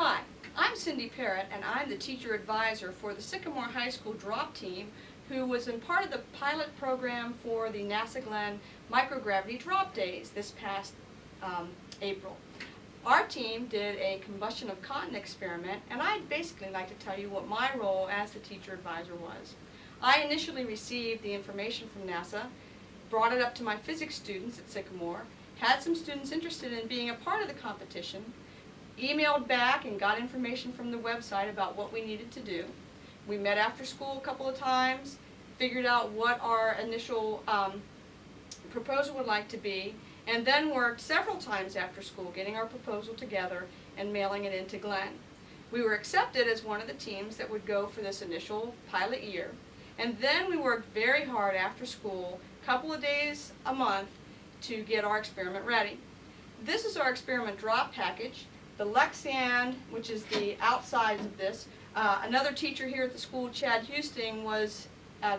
Hi, I'm Cindy Parrott, and I'm the teacher advisor for the Sycamore High School drop team, who was in part of the pilot program for the NASA Glenn microgravity drop days this past April. Our team did a combustion of cotton experiment, and I'd basically like to tell you what my role as the teacher advisor was. I initially received the information from NASA, brought it up to my physics students at Sycamore, had some students interested in being a part of the competition, emailed back and got information from the website about what we needed to do. We met after school a couple of times, figured out what our initial proposal would like to be, and then worked several times after school getting our proposal together and mailing it into Glenn. We were accepted as one of the teams that would go for this initial pilot year, and then we worked very hard after school, a couple of days a month, to get our experiment ready. This is our experiment drop package. The Lexan, which is the outsides of this, another teacher here at the school, Chad Houston, was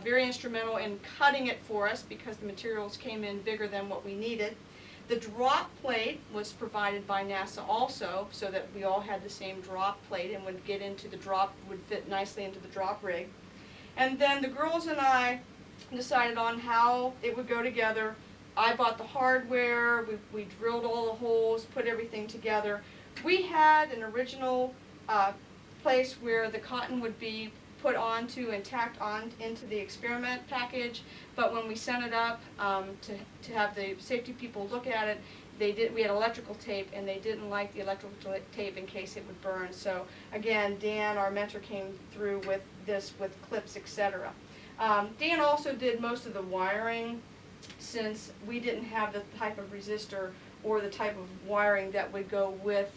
very instrumental in cutting it for us because the materials came in bigger than what we needed. The drop plate was provided by NASA also, so that we all had the same drop plate and would get into the drop, would fit nicely into the drop rig. And then the girls and I decided on how it would go together. I bought the hardware, we drilled all the holes, put everything together. We had an original place where the cotton would be put onto and tacked on into the experiment package, but when we sent it up to have the safety people look at it, we had electrical tape, and they didn't like the electrical tape in case it would burn. So again, Dan, our mentor, came through with this with clips, etc. Dan also did most of the wiring, since we didn't have the type of resistor or the type of wiring that would go with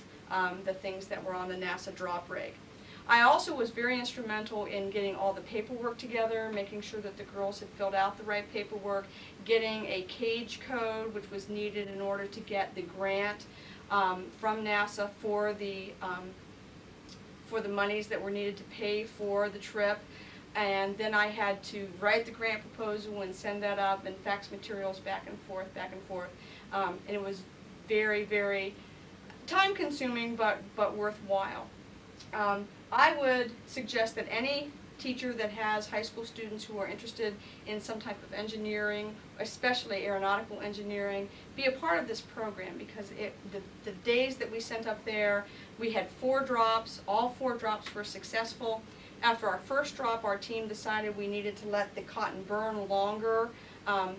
the things that were on the NASA drop rig. I also was very instrumental in getting all the paperwork together, making sure that the girls had filled out the right paperwork, getting a cage code, which was needed in order to get the grant from NASA for the monies that were needed to pay for the trip. And then I had to write the grant proposal and send that up and fax materials back and forth. And it was very, very time-consuming, but worthwhile. I would suggest that any teacher that has high school students who are interested in some type of engineering, especially aeronautical engineering, be a part of this program, because the days that we sent up there, we had 4 drops. All 4 drops were successful. After our first drop, our team decided we needed to let the cotton burn longer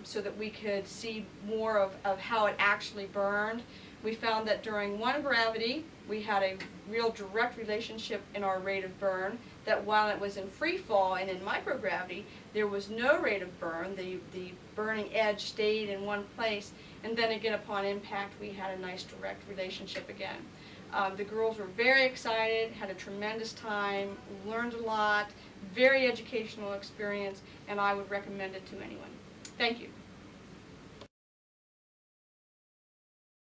so that we could see more of how it actually burned. We found that during one gravity, we had a real direct relationship in our rate of burn, that while it was in free fall and in microgravity, there was no rate of burn. The burning edge stayed in one place, and then again upon impact, we had a nice direct relationship again. The girls were very excited, had a tremendous time, learned a lot, very educational experience, and I would recommend it to anyone. Thank you.